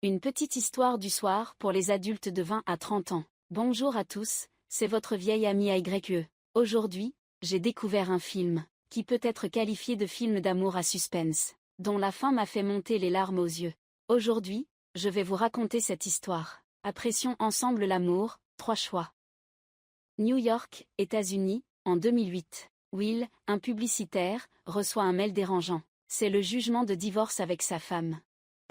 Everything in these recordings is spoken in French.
Une petite histoire du soir pour les adultes de 20 à 30 ans. Bonjour à tous, c'est votre vieille amie AYE. Aujourd'hui, j'ai découvert un film, qui peut être qualifié de film d'amour à suspense, dont la fin m'a fait monter les larmes aux yeux. Aujourd'hui, je vais vous raconter cette histoire. Apprécions ensemble l'amour, 3 choix. New York, États-Unis, en 2008. Will, un publicitaire, reçoit un mail dérangeant. C'est le jugement de divorce avec sa femme.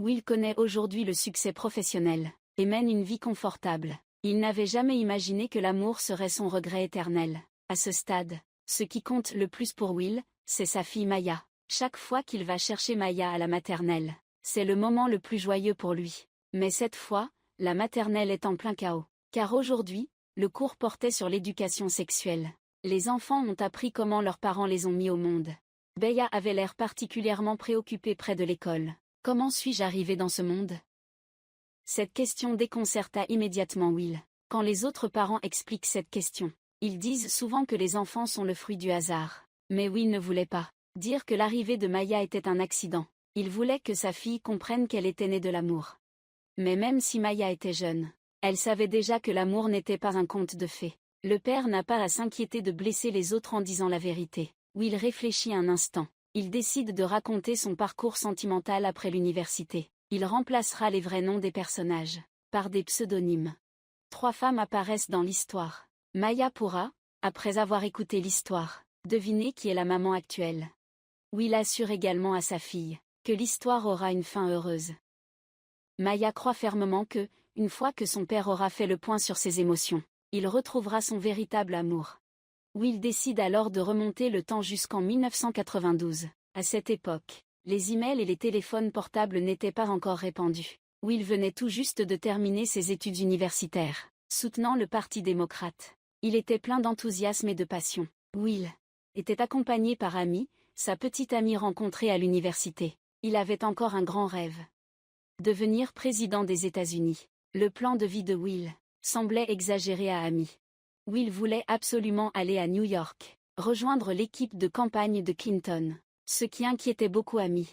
Will connaît aujourd'hui le succès professionnel, et mène une vie confortable. Il n'avait jamais imaginé que l'amour serait son regret éternel. À ce stade, ce qui compte le plus pour Will, c'est sa fille Maya. Chaque fois qu'il va chercher Maya à la maternelle, c'est le moment le plus joyeux pour lui. Mais cette fois, la maternelle est en plein chaos. Car aujourd'hui, le cours portait sur l'éducation sexuelle. Les enfants ont appris comment leurs parents les ont mis au monde. Bea avait l'air particulièrement préoccupée près de l'école. Comment suis-je arrivé dans ce monde? Cette question déconcerta immédiatement Will. Quand les autres parents expliquent cette question, ils disent souvent que les enfants sont le fruit du hasard. Mais Will ne voulait pas dire que l'arrivée de Maya était un accident. Il voulait que sa fille comprenne qu'elle était née de l'amour. Mais même si Maya était jeune, elle savait déjà que l'amour n'était pas un conte de fées. Le père n'a pas à s'inquiéter de blesser les autres en disant la vérité. Will réfléchit un instant. Il décide de raconter son parcours sentimental après l'université. Il remplacera les vrais noms des personnages par des pseudonymes. 3 femmes apparaissent dans l'histoire. Maya pourra, après avoir écouté l'histoire, deviner qui est la maman actuelle. Will assure également à sa fille que l'histoire aura une fin heureuse. Maya croit fermement que, une fois que son père aura fait le point sur ses émotions, il retrouvera son véritable amour. Will décide alors de remonter le temps jusqu'en 1992. À cette époque, les emails et les téléphones portables n'étaient pas encore répandus. Will venait tout juste de terminer ses études universitaires, soutenant le Parti démocrate. Il était plein d'enthousiasme et de passion. Will était accompagné par Amy, sa petite amie rencontrée à l'université. Il avait encore un grand rêve. Devenir président des États-Unis. Le plan de vie de Will semblait exagéré à Amy. Will voulait absolument aller à New York, rejoindre l'équipe de campagne de Clinton, ce qui inquiétait beaucoup Amy.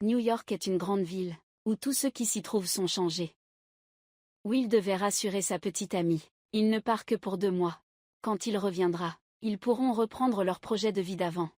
New York est une grande ville, où tous ceux qui s'y trouvent sont changés. Will devait rassurer sa petite amie. Il ne part que pour 2 mois. Quand il reviendra, ils pourront reprendre leur projet de vie d'avant.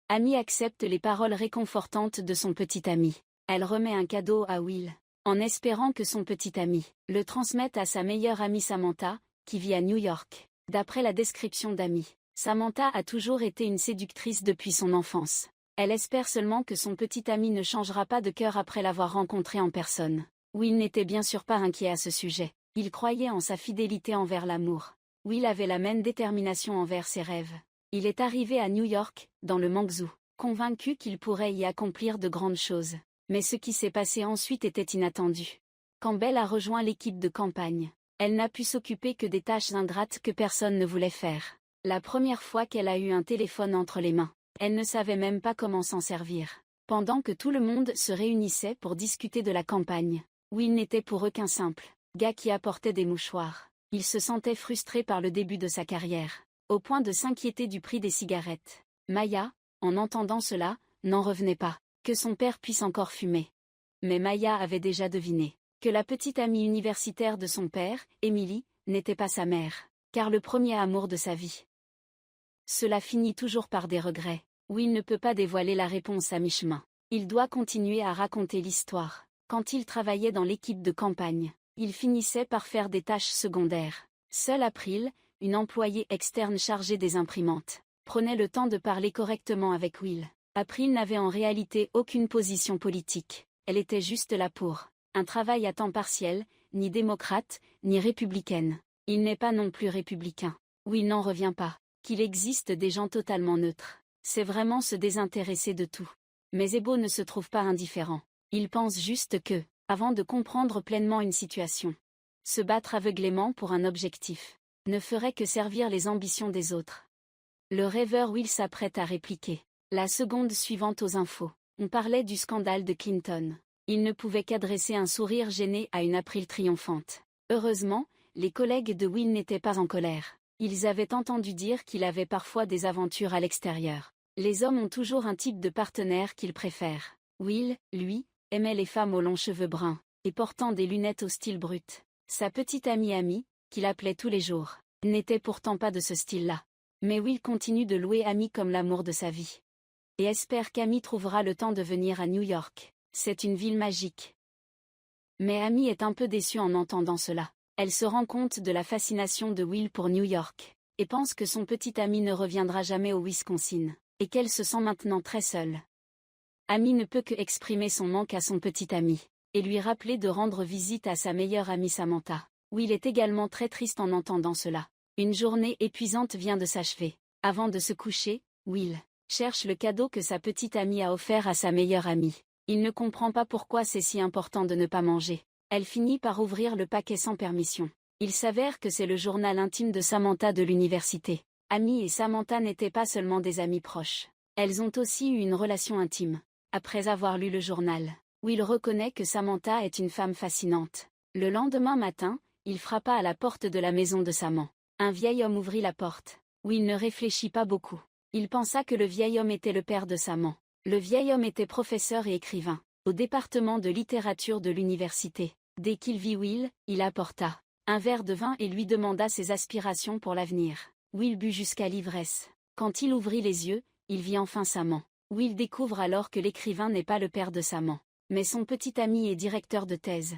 Amy accepte les paroles réconfortantes de son petit ami. Elle remet un cadeau à Will, en espérant que son petit ami le transmette à sa meilleure amie Samantha, qui vit à New York. D'après la description d'Amy, Samantha a toujours été une séductrice depuis son enfance. Elle espère seulement que son petit ami ne changera pas de cœur après l'avoir rencontré en personne. Will n'était bien sûr pas inquiet à ce sujet. Il croyait en sa fidélité envers l'amour. Will avait la même détermination envers ses rêves. Il est arrivé à New York, dans le Mangzhou, convaincu qu'il pourrait y accomplir de grandes choses. Mais ce qui s'est passé ensuite était inattendu. Quand Belle a rejoint l'équipe de campagne, elle n'a pu s'occuper que des tâches ingrates que personne ne voulait faire. La première fois qu'elle a eu un téléphone entre les mains, elle ne savait même pas comment s'en servir. Pendant que tout le monde se réunissait pour discuter de la campagne, Will n'était pour eux qu'un simple gars qui apportait des mouchoirs. Il se sentait frustré par le début de sa carrière, au point de s'inquiéter du prix des cigarettes. Maya, en entendant cela, n'en revenait pas, que son père puisse encore fumer. Mais Maya avait déjà deviné que la petite amie universitaire de son père, Emily, n'était pas sa mère, car le premier amour de sa vie. Cela finit toujours par des regrets. Will ne peut pas dévoiler la réponse à mi-chemin. Il doit continuer à raconter l'histoire. Quand il travaillait dans l'équipe de campagne, il finissait par faire des tâches secondaires. Seule April, une employée externe chargée des imprimantes, prenait le temps de parler correctement avec Will. April n'avait en réalité aucune position politique. Elle était juste là pour un travail à temps partiel, ni démocrate, ni républicaine. Il n'est pas non plus républicain. Will n'en revient pas qu'il existe des gens totalement neutres. C'est vraiment se désintéresser de tout. Mais Ebo ne se trouve pas indifférent. Il pense juste que, avant de comprendre pleinement une situation, se battre aveuglément pour un objectif ne ferait que servir les ambitions des autres. Le rêveur Will s'apprête à répliquer. La seconde suivante aux infos, on parlait du scandale de Clinton. Il ne pouvait qu'adresser un sourire gêné à une April triomphante. Heureusement, les collègues de Will n'étaient pas en colère. Ils avaient entendu dire qu'il avait parfois des aventures à l'extérieur. Les hommes ont toujours un type de partenaire qu'ils préfèrent. Will, lui, aimait les femmes aux longs cheveux bruns. et portant des lunettes au style brut. Sa petite amie Amy, qu'il appelait tous les jours, n'était pourtant pas de ce style-là. Mais Will continue de louer Amy comme l'amour de sa vie. Et espère qu'Amy trouvera le temps de venir à New York. C'est une ville magique. Mais Amy est un peu déçue en entendant cela. Elle se rend compte de la fascination de Will pour New York, et pense que son petit ami ne reviendra jamais au Wisconsin, et qu'elle se sent maintenant très seule. Amy ne peut que exprimer son manque à son petit ami, et lui rappeler de rendre visite à sa meilleure amie Samantha. Will est également très triste en entendant cela. Une journée épuisante vient de s'achever. Avant de se coucher, Will cherche le cadeau que sa petite amie a offert à sa meilleure amie. Il ne comprend pas pourquoi c'est si important de ne pas manger. Elle finit par ouvrir le paquet sans permission. Il s'avère que c'est le journal intime de Samantha de l'université. Amy et Samantha n'étaient pas seulement des amies proches. Elles ont aussi eu une relation intime. Après avoir lu le journal, Will reconnaît que Samantha est une femme fascinante. Le lendemain matin, il frappa à la porte de la maison de Saman. Un vieil homme ouvrit la porte. Will ne réfléchit pas beaucoup. Il pensa que le vieil homme était le père de Saman. Le vieil homme était professeur et écrivain, au département de littérature de l'université. Dès qu'il vit Will, il apporta un verre de vin et lui demanda ses aspirations pour l'avenir. Will but jusqu'à l'ivresse. Quand il ouvrit les yeux, il vit enfin Saman. Will découvre alors que l'écrivain n'est pas le père de Saman, mais son petit ami et directeur de thèse.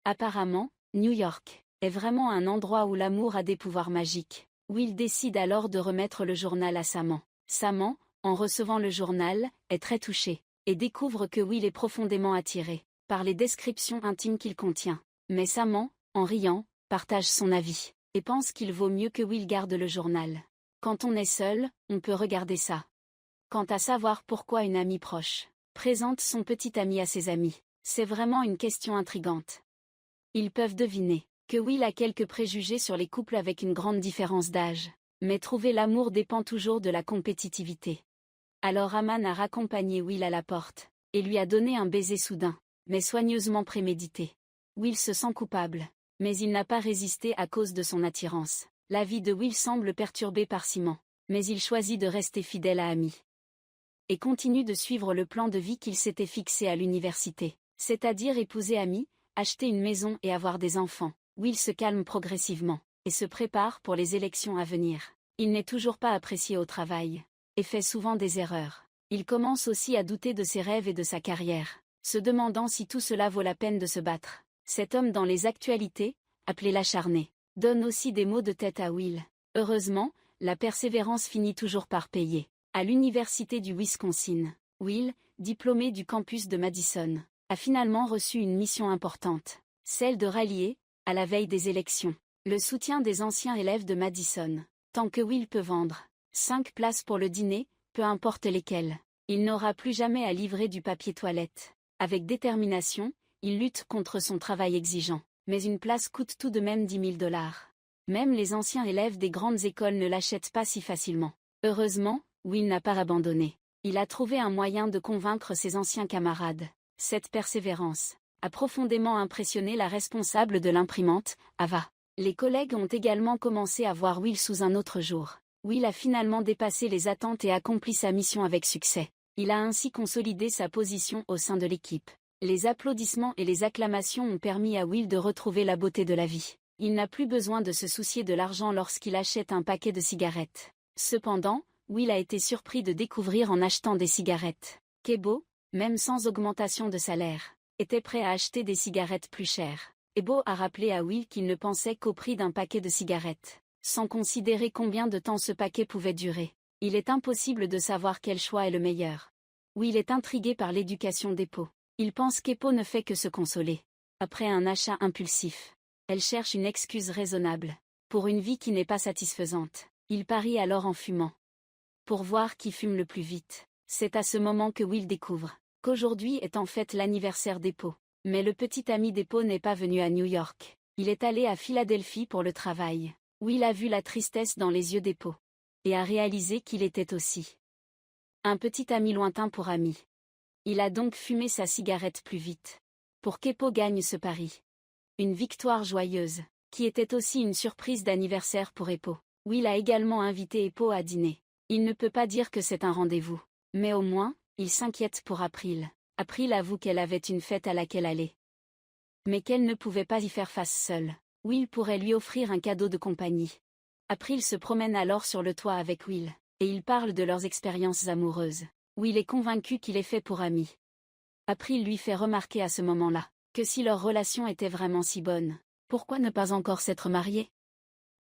Apparemment, New York est vraiment un endroit où l'amour a des pouvoirs magiques. Will décide alors de remettre le journal à Saman. Saman, en recevant le journal, est très touché, et découvre que Will est profondément attiré par les descriptions intimes qu'il contient. Mais Saman, en riant, partage son avis, et pense qu'il vaut mieux que Will garde le journal. Quand on est seul, on peut regarder ça. Quant à savoir pourquoi une amie proche présente son petit ami à ses amis, c'est vraiment une question intrigante. Ils peuvent deviner que Will a quelques préjugés sur les couples avec une grande différence d'âge, mais trouver l'amour dépend toujours de la compétitivité. Alors Aman a raccompagné Will à la porte, et lui a donné un baiser soudain, mais soigneusement prémédité. Will se sent coupable, mais il n'a pas résisté à cause de son attirance. La vie de Will semble perturbée par Simon, mais il choisit de rester fidèle à Amy. Et continue de suivre le plan de vie qu'il s'était fixé à l'université, c'est-à-dire épouser Amy, acheter une maison et avoir des enfants. Will se calme progressivement, et se prépare pour les élections à venir. Il n'est toujours pas apprécié au travail, et fait souvent des erreurs. Il commence aussi à douter de ses rêves et de sa carrière, se demandant si tout cela vaut la peine de se battre. Cet homme dans les actualités, appelé l'acharné, donne aussi des maux de tête à Will. Heureusement, la persévérance finit toujours par payer. À l'université du Wisconsin, Will, diplômé du campus de Madison, a finalement reçu une mission importante, celle de rallier, à la veille des élections, le soutien des anciens élèves de Madison. Tant que Will peut vendre 5 places pour le dîner, peu importe lesquelles, il n'aura plus jamais à livrer du papier toilette. Avec détermination, il lutte contre son travail exigeant, mais une place coûte tout de même 10 000 $. Même les anciens élèves des grandes écoles ne l'achètent pas si facilement. Heureusement, Will n'a pas abandonné. Il a trouvé un moyen de convaincre ses anciens camarades. Cette persévérance a profondément impressionné la responsable de l'imprimante, Ava. Les collègues ont également commencé à voir Will sous un autre jour. Will a finalement dépassé les attentes et accompli sa mission avec succès. Il a ainsi consolidé sa position au sein de l'équipe. Les applaudissements et les acclamations ont permis à Will de retrouver la beauté de la vie. Il n'a plus besoin de se soucier de l'argent lorsqu'il achète un paquet de cigarettes. Cependant, Will a été surpris de découvrir en achetant des cigarettes qu'Ebo, même sans augmentation de salaire, était prêt à acheter des cigarettes plus chères. Ebo a rappelé à Will qu'il ne pensait qu'au prix d'un paquet de cigarettes, sans considérer combien de temps ce paquet pouvait durer. Il est impossible de savoir quel choix est le meilleur. Will est intrigué par l'éducation d'Epo. Il pense qu'Epo ne fait que se consoler. Après un achat impulsif, elle cherche une excuse raisonnable pour une vie qui n'est pas satisfaisante. Il parie alors en fumant pour voir qui fume le plus vite. C'est à ce moment que Will découvre qu'aujourd'hui est en fait l'anniversaire d'Epo. Mais le petit ami d'Epo n'est pas venu à New York. Il est allé à Philadelphie pour le travail. Will a vu la tristesse dans les yeux d'Epo et a réalisé qu'il était aussi un petit ami lointain pour Amy. Il a donc fumé sa cigarette plus vite pour qu'Epo gagne ce pari. Une victoire joyeuse, qui était aussi une surprise d'anniversaire pour Epo. Will a également invité Epo à dîner. Il ne peut pas dire que c'est un rendez-vous, mais au moins, il s'inquiète pour April. April avoue qu'elle avait une fête à laquelle aller. mais qu'elle ne pouvait pas y faire face seule. Will pourrait lui offrir un cadeau de compagnie. April se promène alors sur le toit avec Will, et ils parlent de leurs expériences amoureuses. Will est convaincu qu'il est fait pour Amy. April lui fait remarquer à ce moment-là, que si leur relation était vraiment si bonne, pourquoi ne pas encore s'être mariés?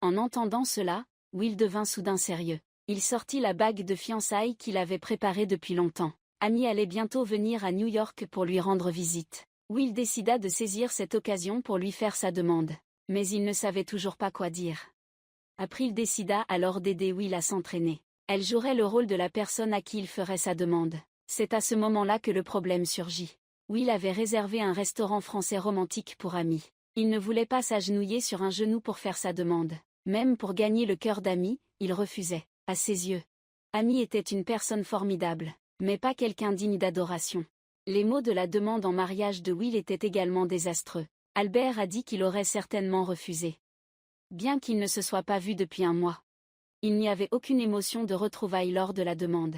En entendant cela, Will devint soudain sérieux. Il sortit la bague de fiançailles qu'il avait préparée depuis longtemps. Amy allait bientôt venir à New York pour lui rendre visite. Will décida de saisir cette occasion pour lui faire sa demande. Mais il ne savait toujours pas quoi dire. April décida alors d'aider Will à s'entraîner. Elle jouerait le rôle de la personne à qui il ferait sa demande. C'est à ce moment-là que le problème surgit. Will avait réservé un restaurant français romantique pour Amy. Il ne voulait pas s'agenouiller sur un genou pour faire sa demande. Même pour gagner le cœur d'Amy, il refusait. À ses yeux, Amy était une personne formidable, mais pas quelqu'un digne d'adoration. Les mots de la demande en mariage de Will étaient également désastreux. Albert a dit qu'il aurait certainement refusé. Bien qu'il ne se soit pas vu depuis un mois. Il n'y avait aucune émotion de retrouvailles lors de la demande.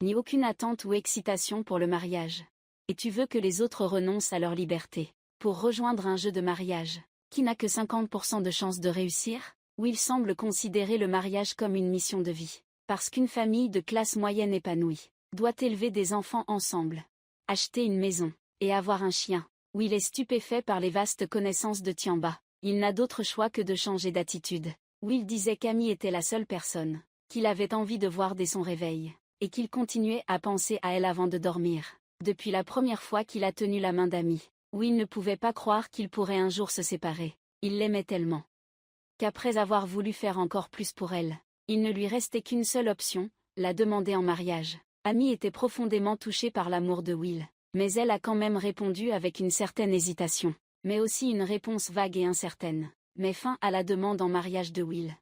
Ni aucune attente ou excitation pour le mariage. Et tu veux que les autres renoncent à leur liberté, pour rejoindre un jeu de mariage, qui n'a que 50% de chances de réussir? Will semble considérer le mariage comme une mission de vie, parce qu'une famille de classe moyenne épanouie doit élever des enfants ensemble, acheter une maison, et avoir un chien. Will est stupéfait par les vastes connaissances de Tiamba. Il n'a d'autre choix que de changer d'attitude. Will disait qu'Amy était la seule personne qu'il avait envie de voir dès son réveil, et qu'il continuait à penser à elle avant de dormir. Depuis la première fois qu'il a tenu la main d'Amy, Will ne pouvait pas croire qu'il pourrait un jour se séparer. Il l'aimait tellement qu'après avoir voulu faire encore plus pour elle, il ne lui restait qu'une seule option, la demander en mariage. Amy était profondément touchée par l'amour de Will, mais elle a quand même répondu avec une certaine hésitation, mais aussi une réponse vague et incertaine. Met fin à la demande en mariage de Will.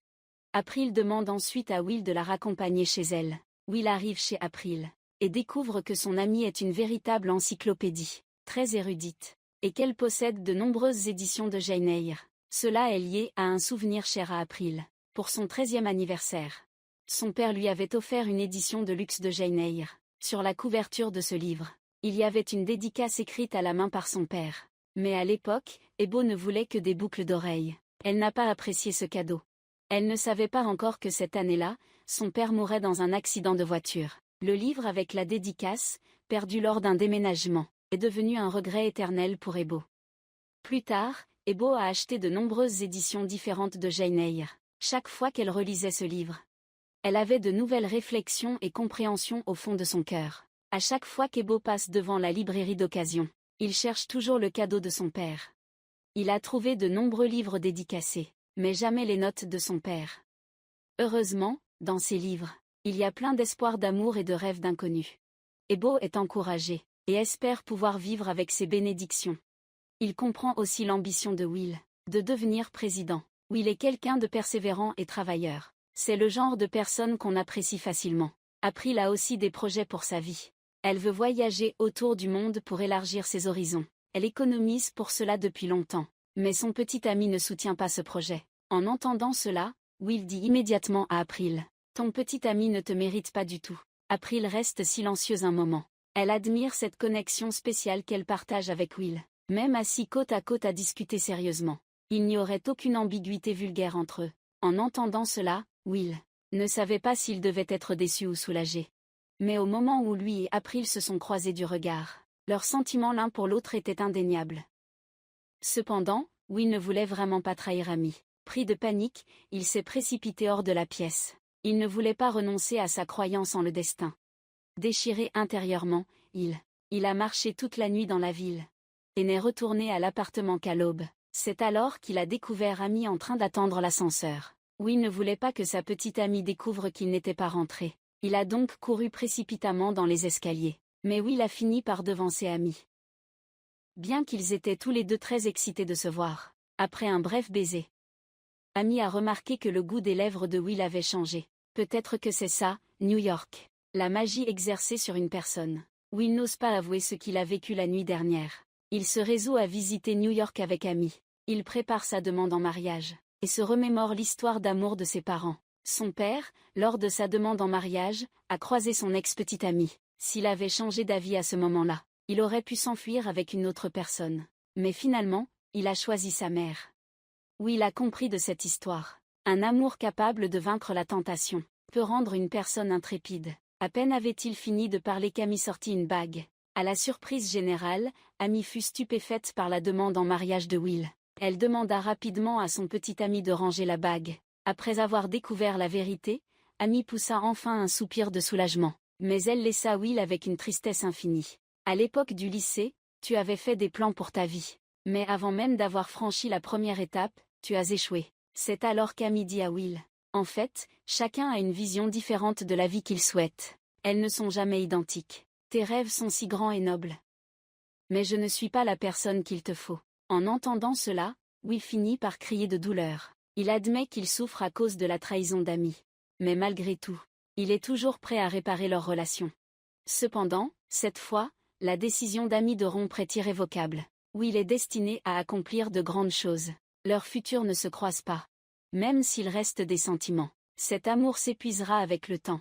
April demande ensuite à Will de la raccompagner chez elle. Will arrive chez April, et découvre que son amie est une véritable encyclopédie, très érudite, et qu'elle possède de nombreuses éditions de Jane Eyre. Cela est lié à un souvenir cher à April. Pour son 13e anniversaire, son père lui avait offert une édition de luxe de Jane Eyre. Sur la couverture de ce livre, il y avait une dédicace écrite à la main par son père. Mais à l'époque, Ebo ne voulait que des boucles d'oreilles. Elle n'a pas apprécié ce cadeau. Elle ne savait pas encore que cette année-là, son père mourait dans un accident de voiture. Le livre avec la dédicace, perdu lors d'un déménagement, est devenu un regret éternel pour Ebo. Plus tard, Ebo a acheté de nombreuses éditions différentes de Jane Eyre. Chaque fois qu'elle relisait ce livre, elle avait de nouvelles réflexions et compréhensions au fond de son cœur. À chaque fois qu'Ebo passe devant la librairie d'occasion, il cherche toujours le cadeau de son père. Il a trouvé de nombreux livres dédicacés, mais jamais les notes de son père. Heureusement, dans ces livres, il y a plein d'espoir d'amour et de rêves d'inconnus. Ebo est encouragé, et espère pouvoir vivre avec ses bénédictions. Il comprend aussi l'ambition de Will, de devenir président. Will est quelqu'un de persévérant et travailleur. C'est le genre de personne qu'on apprécie facilement. April a aussi des projets pour sa vie. Elle veut voyager autour du monde pour élargir ses horizons. Elle économise pour cela depuis longtemps. Mais son petit ami ne soutient pas ce projet. En entendant cela, Will dit immédiatement à April: « Ton petit ami ne te mérite pas du tout. » April reste silencieuse un moment. Elle admire cette connexion spéciale qu'elle partage avec Will. Même assis côte à côte à discuter sérieusement, il n'y aurait aucune ambiguïté vulgaire entre eux. En entendant cela, Will ne savait pas s'il devait être déçu ou soulagé. Mais au moment où lui et April se sont croisés du regard, leurs sentiments l'un pour l'autre étaient indéniables. Cependant, Will ne voulait vraiment pas trahir Amy. Pris de panique, il s'est précipité hors de la pièce. Il ne voulait pas renoncer à sa croyance en le destin. Déchiré intérieurement, il a marché toute la nuit dans la ville, et n'est retourné à l'appartement qu'à l'aube. C'est alors qu'il a découvert Amy en train d'attendre l'ascenseur. Will ne voulait pas que sa petite amie découvre qu'il n'était pas rentré. Il a donc couru précipitamment dans les escaliers. Mais Will a fini par devancer Amy. Bien qu'ils étaient tous les deux très excités de se voir, après un bref baiser, Amy a remarqué que le goût des lèvres de Will avait changé. Peut-être que c'est ça, New York. La magie exercée sur une personne. Will n'ose pas avouer ce qu'il a vécu la nuit dernière. Il se résout à visiter New York avec Amy. Il prépare sa demande en mariage, et se remémore l'histoire d'amour de ses parents. Son père, lors de sa demande en mariage, a croisé son ex-petite amie. S'il avait changé d'avis à ce moment-là, il aurait pu s'enfuir avec une autre personne. Mais finalement, il a choisi sa mère. Will a compris de cette histoire. Un amour capable de vaincre la tentation peut rendre une personne intrépide. À peine avait-il fini de parler qu'Amy sortit une bague. À la surprise générale, Amy fut stupéfaite par la demande en mariage de Will. Elle demanda rapidement à son petit ami de ranger la bague. Après avoir découvert la vérité, Amy poussa enfin un soupir de soulagement. Mais elle laissa Will avec une tristesse infinie. À l'époque du lycée, tu avais fait des plans pour ta vie. Mais avant même d'avoir franchi la première étape, tu as échoué. C'est alors qu'Amy dit à Will. En fait, chacun a une vision différente de la vie qu'il souhaite. Elles ne sont jamais identiques. Tes rêves sont si grands et nobles. Mais je ne suis pas la personne qu'il te faut. En entendant cela, Will finit par crier de douleur. Il admet qu'il souffre à cause de la trahison d'Amy. Mais malgré tout, il est toujours prêt à réparer leur relation. Cependant, cette fois, la décision d'Amy de rompre est irrévocable. Will est destiné à accomplir de grandes choses. Leur futur ne se croise pas. Même s'il reste des sentiments, cet amour s'épuisera avec le temps.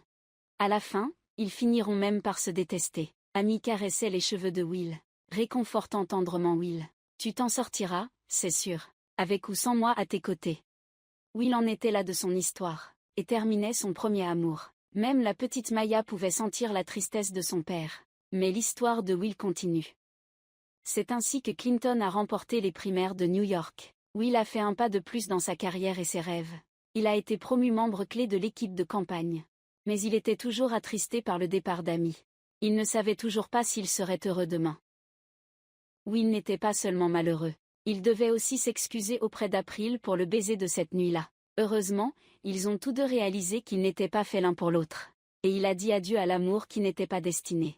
À la fin, ils finiront même par se détester. Amy caressait les cheveux de Will, réconfortant tendrement Will. Tu t'en sortiras, c'est sûr, avec ou sans moi à tes côtés. Will en était là de son histoire, et terminait son premier amour. Même la petite Maya pouvait sentir la tristesse de son père. Mais l'histoire de Will continue. C'est ainsi que Clinton a remporté les primaires de New York. Will a fait un pas de plus dans sa carrière et ses rêves. Il a été promu membre clé de l'équipe de campagne. Mais il était toujours attristé par le départ d'Amy. Il ne savait toujours pas s'il serait heureux demain. Will n'était pas seulement malheureux. Il devait aussi s'excuser auprès d'April pour le baiser de cette nuit-là. Heureusement, ils ont tous deux réalisé qu'ils n'étaient pas faits l'un pour l'autre. Et il a dit adieu à l'amour qui n'était pas destiné.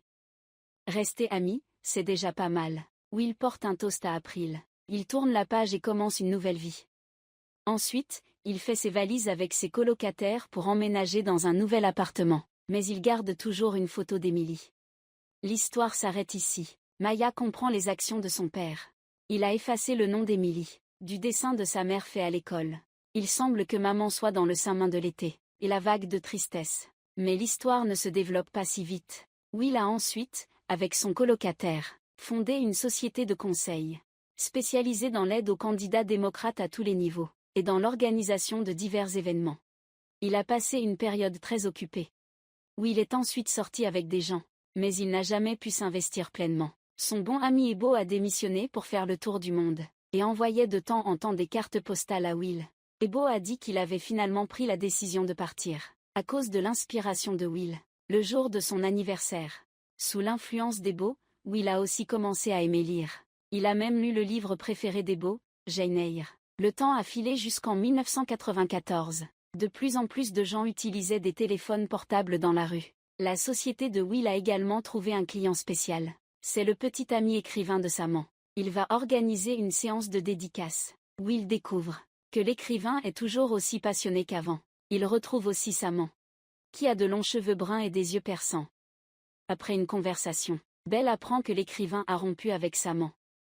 Rester amis, c'est déjà pas mal. Will porte un toast à April. Il tourne la page et commence une nouvelle vie. Ensuite, il fait ses valises avec ses colocataires pour emménager dans un nouvel appartement. Mais il garde toujours une photo d'Emily. L'histoire s'arrête ici. Maya comprend les actions de son père. Il a effacé le nom d'Emily, du dessin de sa mère fait à l'école. Il semble que maman soit dans le sein de l'été, et la vague de tristesse. Mais l'histoire ne se développe pas si vite. Will a ensuite, avec son colocataire, fondé une société de conseil, spécialisée dans l'aide aux candidats démocrates à tous les niveaux, et dans l'organisation de divers événements. Il a passé une période très occupée. Will est ensuite sorti avec des gens, mais il n'a jamais pu s'investir pleinement. Son bon ami Ebo a démissionné pour faire le tour du monde, et envoyait de temps en temps des cartes postales à Will. Ebo a dit qu'il avait finalement pris la décision de partir, à cause de l'inspiration de Will, le jour de son anniversaire. Sous l'influence d'Ebo, Will a aussi commencé à aimer lire. Il a même lu le livre préféré d'Ebo, Jane Eyre. Le temps a filé jusqu'en 1994. De plus en plus de gens utilisaient des téléphones portables dans la rue. La société de Will a également trouvé un client spécial. C'est le petit ami écrivain de Saman. Il va organiser une séance de dédicace. Will découvre que l'écrivain est toujours aussi passionné qu'avant. Il retrouve aussi Saman, qui a de longs cheveux bruns et des yeux perçants. Après une conversation, Belle apprend que l'écrivain a rompu avec Saman,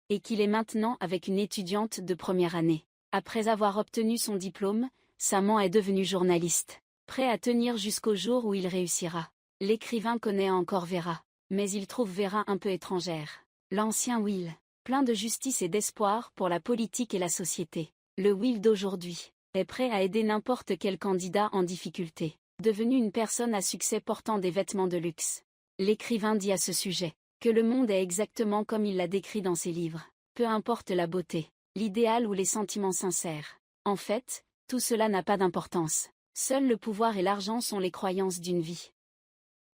et qu'il est maintenant avec une étudiante de première année. Après avoir obtenu son diplôme, Saman est devenu journaliste, prêt à tenir jusqu'au jour où il réussira. L'écrivain connaît encore Vera, mais il trouve Vera un peu étrangère. L'ancien Will, plein de justice et d'espoir pour la politique et la société. Le Will d'aujourd'hui est prêt à aider n'importe quel candidat en difficulté, devenu une personne à succès portant des vêtements de luxe. L'écrivain dit à ce sujet que le monde est exactement comme il l'a décrit dans ses livres. Peu importe la beauté, l'idéal ou les sentiments sincères. En fait, tout cela n'a pas d'importance. Seul le pouvoir et l'argent sont les croyances d'une vie.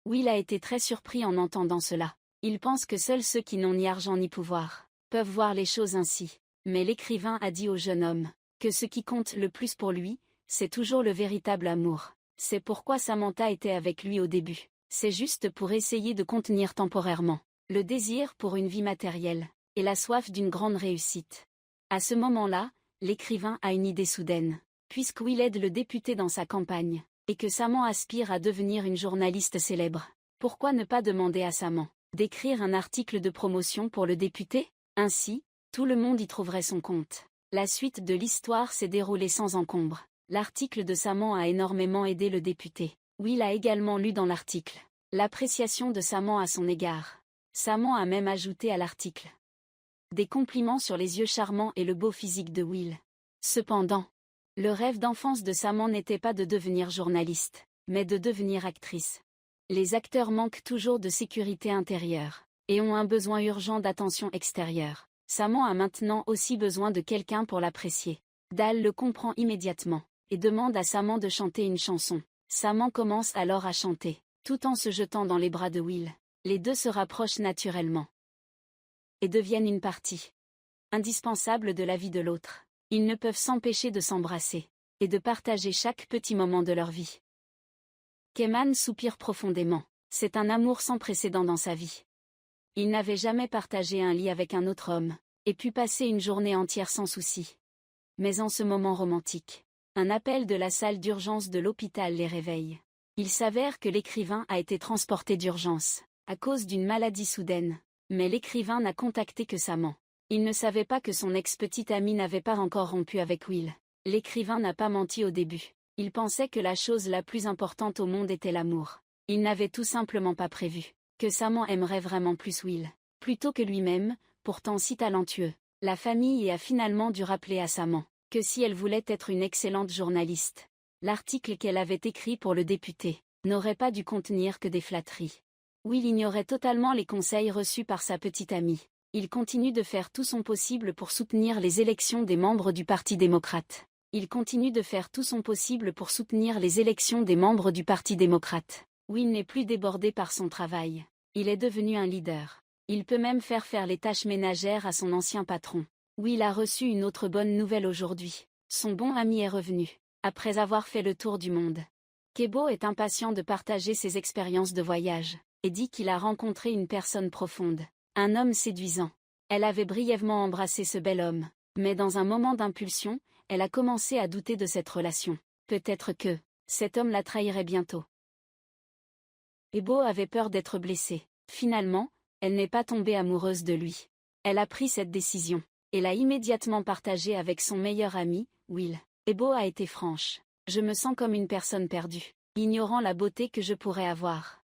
Will a été très surpris en entendant cela. Il pense que seuls ceux qui n'ont ni argent ni pouvoir peuvent voir les choses ainsi. Mais l'écrivain a dit au jeune homme que ce qui compte le plus pour lui, c'est toujours le véritable amour. C'est pourquoi Samantha était avec lui au début. C'est juste pour essayer de contenir temporairement le désir pour une vie matérielle et la soif d'une grande réussite. À ce moment-là, l'écrivain a une idée soudaine. Puisque Will aide le député dans sa campagne, et que Saman aspire à devenir une journaliste célèbre, pourquoi ne pas demander à Saman d'écrire un article de promotion pour le député? Ainsi, tout le monde y trouverait son compte. La suite de l'histoire s'est déroulée sans encombre. L'article de Saman a énormément aidé le député. Will a également lu dans l'article l'appréciation de Saman à son égard. Saman a même ajouté à l'article des compliments sur les yeux charmants et le beau physique de Will. Cependant, le rêve d'enfance de Samant n'était pas de devenir journaliste, mais de devenir actrice. Les acteurs manquent toujours de sécurité intérieure, et ont un besoin urgent d'attention extérieure. Samant a maintenant aussi besoin de quelqu'un pour l'apprécier. Dal le comprend immédiatement, et demande à Samant de chanter une chanson. Samant commence alors à chanter, tout en se jetant dans les bras de Will. Les deux se rapprochent naturellement, et deviennent une partie indispensable de la vie de l'autre. Ils ne peuvent s'empêcher de s'embrasser, et de partager chaque petit moment de leur vie. Keman soupire profondément, c'est un amour sans précédent dans sa vie. Il n'avait jamais partagé un lit avec un autre homme, et pu passer une journée entière sans souci. Mais en ce moment romantique, un appel de la salle d'urgence de l'hôpital les réveille. Il s'avère que l'écrivain a été transporté d'urgence, à cause d'une maladie soudaine, mais l'écrivain n'a contacté que Samant. Il ne savait pas que son ex-petite amie n'avait pas encore rompu avec Will. L'écrivain n'a pas menti au début. Il pensait que la chose la plus importante au monde était l'amour. Il n'avait tout simplement pas prévu que Samant aimerait vraiment plus Will, plutôt que lui-même, pourtant si talentueux. La famille a finalement dû rappeler à Samant que si elle voulait être une excellente journaliste, l'article qu'elle avait écrit pour le député n'aurait pas dû contenir que des flatteries. Will ignorait totalement les conseils reçus par sa petite amie. Il continue de faire tout son possible pour soutenir les élections des membres du Parti démocrate. Will n'est plus débordé par son travail. Il est devenu un leader. Il peut même faire les tâches ménagères à son ancien patron. Will a reçu une autre bonne nouvelle aujourd'hui. Son bon ami est revenu, après avoir fait le tour du monde. Kebo est impatient de partager ses expériences de voyage, et dit qu'il a rencontré une personne profonde. Un homme séduisant. Elle avait brièvement embrassé ce bel homme, mais dans un moment d'impulsion, elle a commencé à douter de cette relation. Peut-être que cet homme la trahirait bientôt. Ebo avait peur d'être blessée. Finalement, elle n'est pas tombée amoureuse de lui. Elle a pris cette décision, et l'a immédiatement partagée avec son meilleur ami, Will. Ebo a été franche. Je me sens comme une personne perdue, ignorant la beauté que je pourrais avoir.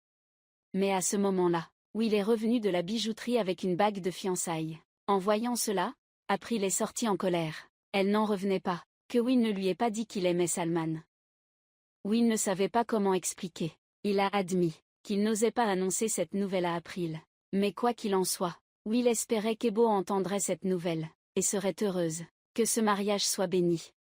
Mais à ce moment-là, Will est revenu de la bijouterie avec une bague de fiançailles. En voyant cela, April est sortie en colère. Elle n'en revenait pas, que Will ne lui ait pas dit qu'il aimait Salman. Will ne savait pas comment expliquer. Il a admis qu'il n'osait pas annoncer cette nouvelle à April. Mais quoi qu'il en soit, Will espérait qu'Ebo entendrait cette nouvelle, et serait heureuse que ce mariage soit béni.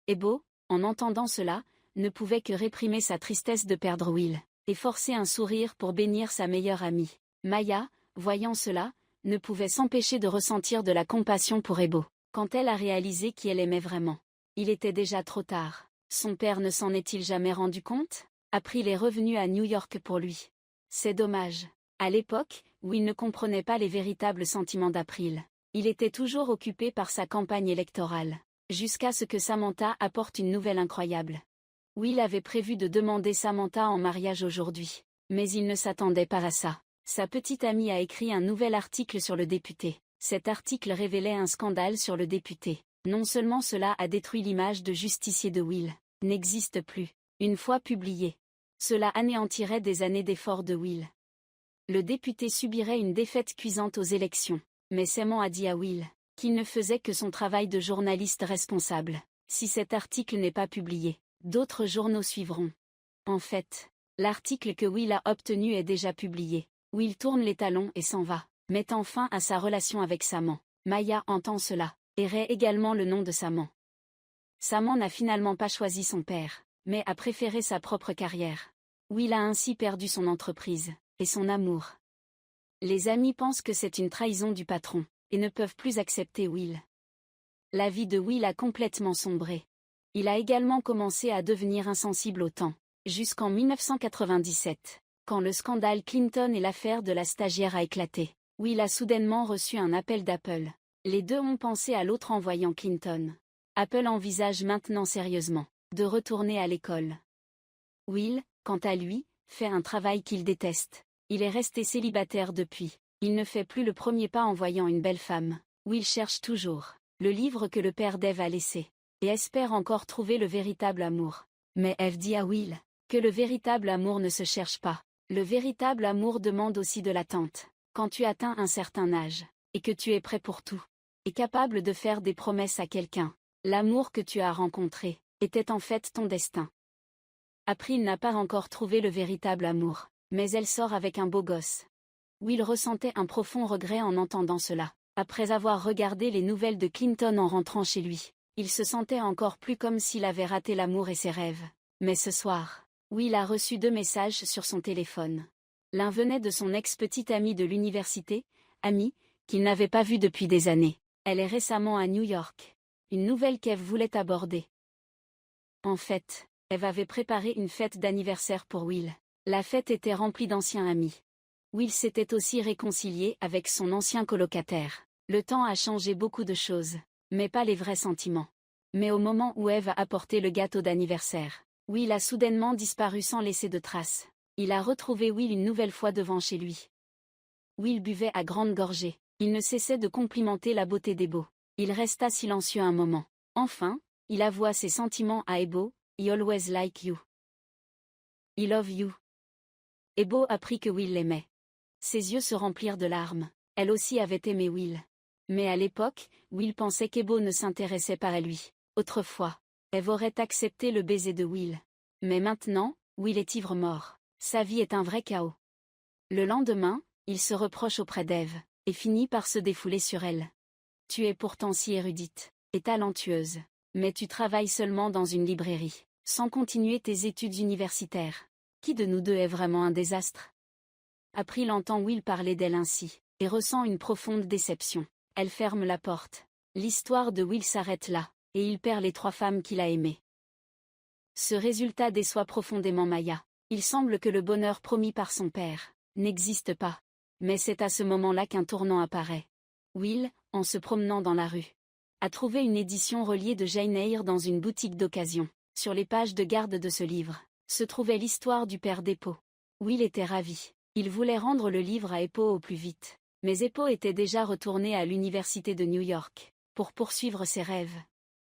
Ebo, en entendant cela, ne pouvait que réprimer sa tristesse de perdre Will, et forcer un sourire pour bénir sa meilleure amie. Maya, voyant cela, ne pouvait s'empêcher de ressentir de la compassion pour Ebo. Quand elle a réalisé qui elle aimait vraiment, il était déjà trop tard. Son père ne s'en est-il jamais rendu compte? April est revenu à New York pour lui. C'est dommage. À l'époque, Will ne comprenait pas les véritables sentiments d'April. Il était toujours occupé par sa campagne électorale, jusqu'à ce que Samantha apporte une nouvelle incroyable. Will avait prévu de demander Samantha en mariage aujourd'hui, mais il ne s'attendait pas à ça. Sa petite amie a écrit un nouvel article sur le député. Cet article révélait un scandale sur le député. Non seulement cela a détruit l'image de justicier de Will, n'existe plus. Une fois publié, cela anéantirait des années d'efforts de Will. Le député subirait une défaite cuisante aux élections, mais Samant a dit à Will qu'il ne faisait que son travail de journaliste responsable. Si cet article n'est pas publié, d'autres journaux suivront. En fait, l'article que Will a obtenu est déjà publié. Will tourne les talons et s'en va, mettant fin à sa relation avec Samant. Maya entend cela, et rait également le nom de Samant. Samant n'a finalement pas choisi son père, mais a préféré sa propre carrière. Will a ainsi perdu son entreprise, et son amour. Les amis pensent que c'est une trahison du patron, et ne peuvent plus accepter Will. La vie de Will a complètement sombré. Il a également commencé à devenir insensible au temps, jusqu'en 1997, quand le scandale Clinton et l'affaire de la stagiaire a éclaté. Will a soudainement reçu un appel d'Apple. Les deux ont pensé à l'autre en voyant Clinton. Apple envisage maintenant sérieusement de retourner à l'école. Will, quant à lui, fait un travail qu'il déteste. Il est resté célibataire depuis. Il ne fait plus le premier pas en voyant une belle femme. Will cherche toujours le livre que le père d'Eve a laissé, et espère encore trouver le véritable amour. Mais Eve dit à Will que le véritable amour ne se cherche pas. Le véritable amour demande aussi de l'attente. Quand tu atteins un certain âge, et que tu es prêt pour tout. Et capable de faire des promesses à quelqu'un. L'amour que tu as rencontré était en fait ton destin. April n'a pas encore trouvé le véritable amour, mais elle sort avec un beau gosse. Will ressentait un profond regret en entendant cela. Après avoir regardé les nouvelles de Clinton en rentrant chez lui, il se sentait encore plus comme s'il avait raté l'amour et ses rêves. Mais ce soir, Will a reçu 2 messages sur son téléphone. L'un venait de son ex-petite amie de l'université, Amy, qu'il n'avait pas vue depuis des années. Elle est récemment à New York. Une nouvelle qu'Eve voulait aborder. En fait, Eve avait préparé une fête d'anniversaire pour Will. La fête était remplie d'anciens amis. Will s'était aussi réconcilié avec son ancien colocataire. Le temps a changé beaucoup de choses, mais pas les vrais sentiments. Mais au moment où Eve a apporté le gâteau d'anniversaire, Will a soudainement disparu sans laisser de traces. Il a retrouvé Will une nouvelle fois devant chez lui. Will buvait à grandes gorgées. Il ne cessait de complimenter la beauté d'Ebo. Il resta silencieux un moment. Enfin, il avoua ses sentiments à Ebo. I always like you. I love you. Ebo apprit que Will l'aimait. Ses yeux se remplirent de larmes. Elle aussi avait aimé Will. Mais à l'époque, Will pensait qu'Ebo ne s'intéressait pas à lui. Autrefois, Eve aurait accepté le baiser de Will. Mais maintenant, Will est ivre-mort. Sa vie est un vrai chaos. Le lendemain, il se reproche auprès d'Eve, et finit par se défouler sur elle. Tu es pourtant si érudite, et talentueuse, mais tu travailles seulement dans une librairie, sans continuer tes études universitaires. Qui de nous deux est vraiment un désastre? April entend Will parler d'elle ainsi, et ressent une profonde déception. Elle ferme la porte. L'histoire de Will s'arrête là, et il perd les 3 femmes qu'il a aimées. Ce résultat déçoit profondément Maya. Il semble que le bonheur promis par son père n'existe pas. Mais c'est à ce moment-là qu'un tournant apparaît. Will, en se promenant dans la rue, a trouvé une édition reliée de Jane Eyre dans une boutique d'occasion. Sur les pages de garde de ce livre, se trouvait l'histoire du père d'Epo. Will était ravi. Il voulait rendre le livre à Epo au plus vite. Mais Epo était déjà retourné à l'université de New York, pour poursuivre ses rêves.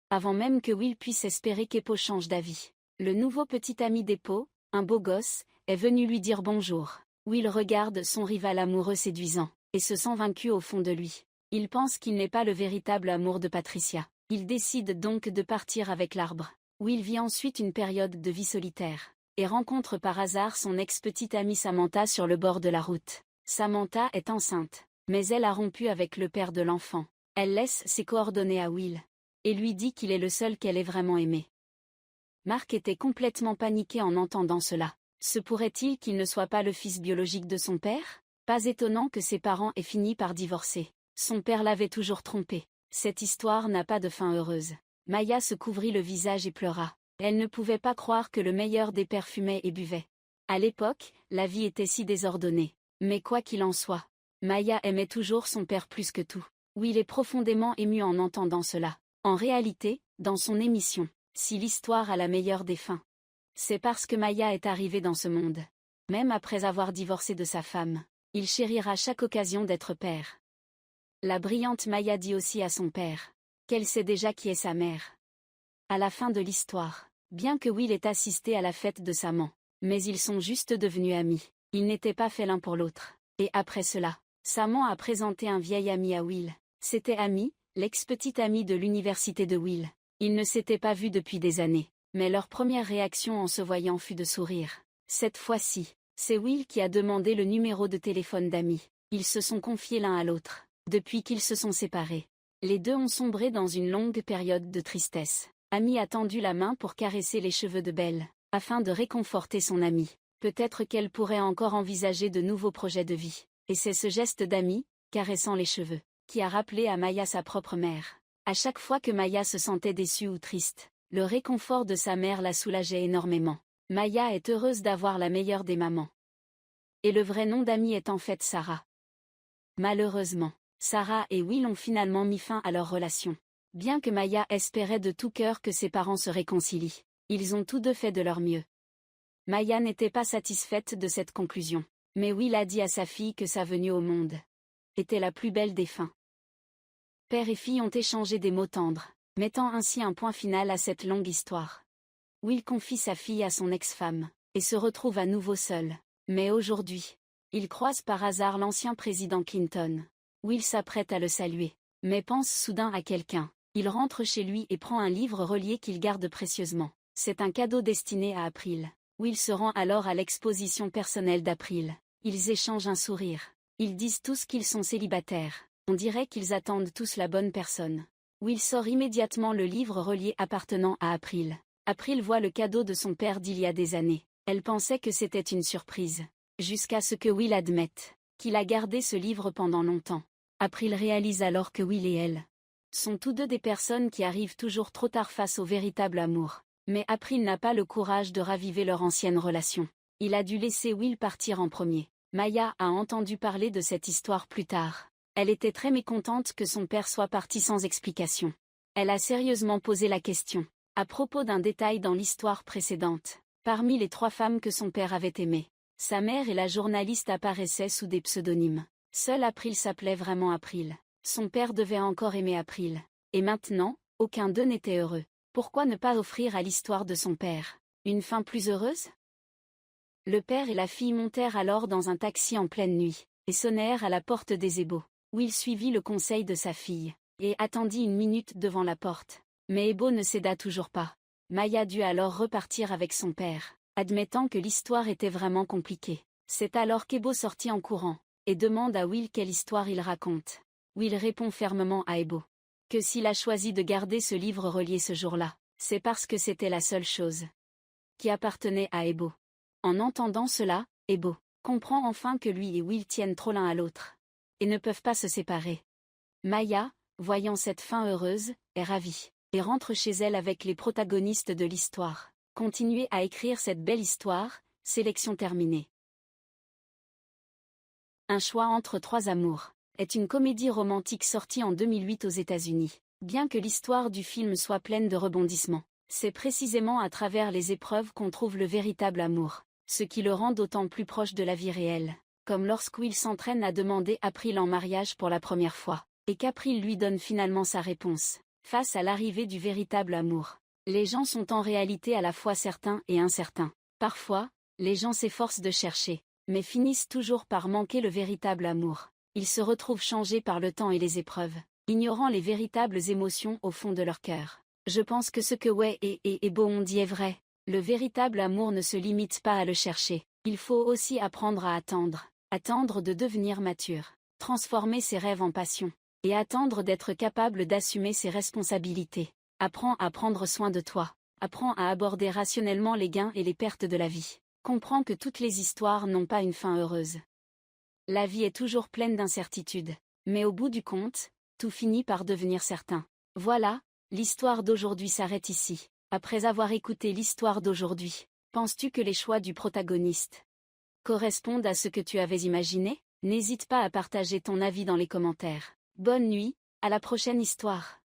Avant même que Will puisse espérer qu'Epo change d'avis. Le nouveau petit ami d'Epo, un beau gosse, est venu lui dire bonjour. Will regarde son rival amoureux séduisant, et se sent vaincu au fond de lui. Il pense qu'il n'est pas le véritable amour de Patricia. Il décide donc de partir avec l'arbre. Will vit ensuite une période de vie solitaire, et rencontre par hasard son ex-petite amie Samantha sur le bord de la route. Samantha est enceinte, mais elle a rompu avec le père de l'enfant. Elle laisse ses coordonnées à Will, et lui dit qu'il est le seul qu'elle ait vraiment aimé. Mark était complètement paniqué en entendant cela. Se pourrait-il qu'il ne soit pas le fils biologique de son père? Pas étonnant que ses parents aient fini par divorcer. Son père l'avait toujours trompé. Cette histoire n'a pas de fin heureuse. Maya se couvrit le visage et pleura. Elle ne pouvait pas croire que le meilleur des pères fumait et buvait. À l'époque, la vie était si désordonnée. Mais quoi qu'il en soit, Maya aimait toujours son père plus que tout. Will est profondément ému en entendant cela. En réalité, dans son émission, si l'histoire a la meilleure des fins, c'est parce que Maya est arrivée dans ce monde. Même après avoir divorcé de sa femme, il chérira chaque occasion d'être père. La brillante Maya dit aussi à son père qu'elle sait déjà qui est sa mère. À la fin de l'histoire, bien que Will ait assisté à la fête de Saman, mais ils sont juste devenus amis. Ils n'étaient pas faits l'un pour l'autre. Et après cela, Saman a présenté un vieil ami à Will. C'était Amy, l'ex-petite amie de l'université de Will. Ils ne s'étaient pas vus depuis des années. Mais leur première réaction en se voyant fut de sourire. Cette fois-ci, c'est Will qui a demandé le numéro de téléphone d'Amy. Ils se sont confiés l'un à l'autre, depuis qu'ils se sont séparés. Les deux ont sombré dans une longue période de tristesse. Amy a tendu la main pour caresser les cheveux de Belle, afin de réconforter son amie. Peut-être qu'elle pourrait encore envisager de nouveaux projets de vie. Et c'est ce geste d'Amy, caressant les cheveux, qui a rappelé à Maya sa propre mère. À chaque fois que Maya se sentait déçue ou triste, le réconfort de sa mère la soulageait énormément. Maya est heureuse d'avoir la meilleure des mamans. Et le vrai nom d'Amy est en fait Sarah. Malheureusement, Sarah et Will ont finalement mis fin à leur relation. Bien que Maya espérait de tout cœur que ses parents se réconcilient, ils ont tous deux fait de leur mieux. Maya n'était pas satisfaite de cette conclusion, mais Will a dit à sa fille que sa venue au monde était la plus belle des fins. Père et fille ont échangé des mots tendres, mettant ainsi un point final à cette longue histoire. Will confie sa fille à son ex-femme, et se retrouve à nouveau seul. Mais aujourd'hui, il croise par hasard l'ancien président Clinton. Will s'apprête à le saluer, mais pense soudain à quelqu'un. Il rentre chez lui et prend un livre relié qu'il garde précieusement. C'est un cadeau destiné à April. Will se rend alors à l'exposition personnelle d'April. Ils échangent un sourire. Ils disent tous qu'ils sont célibataires. On dirait qu'ils attendent tous la bonne personne. Will sort immédiatement le livre relié appartenant à April. April voit le cadeau de son père d'il y a des années. Elle pensait que c'était une surprise. Jusqu'à ce que Will admette qu'il a gardé ce livre pendant longtemps. April réalise alors que Will et elle sont tous deux des personnes qui arrivent toujours trop tard face au véritable amour. Mais April n'a pas le courage de raviver leur ancienne relation. Il a dû laisser Will partir en premier. Maya a entendu parler de cette histoire plus tard. Elle était très mécontente que son père soit parti sans explication. Elle a sérieusement posé la question à propos d'un détail dans l'histoire précédente. Parmi les 3 femmes que son père avait aimées, sa mère et la journaliste apparaissaient sous des pseudonymes. Seule April s'appelait vraiment April. Son père devait encore aimer April. Et maintenant, aucun d'eux n'était heureux. Pourquoi ne pas offrir à l'histoire de son père une fin plus heureuse? Le père et la fille montèrent alors dans un taxi en pleine nuit, et sonnèrent à la porte des ébaux. Will suivit le conseil de sa fille, et attendit 1 minute devant la porte. Mais Ebo ne céda toujours pas. Maya dut alors repartir avec son père, admettant que l'histoire était vraiment compliquée. C'est alors qu'Ebo sortit en courant, et demande à Will quelle histoire il raconte. Will répond fermement à Ebo que s'il a choisi de garder ce livre relié ce jour-là, c'est parce que c'était la seule chose qui appartenait à Ebo. En entendant cela, Ebo comprend enfin que lui et Will tiennent trop l'un à l'autre et ne peuvent pas se séparer. Maya, voyant cette fin heureuse, est ravie et rentre chez elle avec les protagonistes de l'histoire. Continuez à écrire cette belle histoire, sélection terminée. Un choix entre 3 amours est une comédie romantique sortie en 2008 aux États-Unis. Bien que l'histoire du film soit pleine de rebondissements, c'est précisément à travers les épreuves qu'on trouve le véritable amour, ce qui le rend d'autant plus proche de la vie réelle, comme lorsqu'Will s'entraîne à demander April en mariage pour la première fois, et qu'April lui donne finalement sa réponse. Face à l'arrivée du véritable amour, les gens sont en réalité à la fois certains et incertains. Parfois, les gens s'efforcent de chercher, mais finissent toujours par manquer le véritable amour. Ils se retrouvent changés par le temps et les épreuves, ignorant les véritables émotions au fond de leur cœur. Je pense que ce que Wei et Ebo ont dit est vrai. Le véritable amour ne se limite pas à le chercher. Il faut aussi apprendre à attendre de devenir mature, transformer ses rêves en passion, et attendre d'être capable d'assumer ses responsabilités. Apprends à prendre soin de toi. Apprends à aborder rationnellement les gains et les pertes de la vie. Comprends que toutes les histoires n'ont pas une fin heureuse. La vie est toujours pleine d'incertitudes, mais au bout du compte, tout finit par devenir certain. Voilà, l'histoire d'aujourd'hui s'arrête ici. Après avoir écouté l'histoire d'aujourd'hui, penses-tu que les choix du protagoniste correspondent à ce que tu avais imaginé? N'hésite pas à partager ton avis dans les commentaires. Bonne nuit, à la prochaine histoire.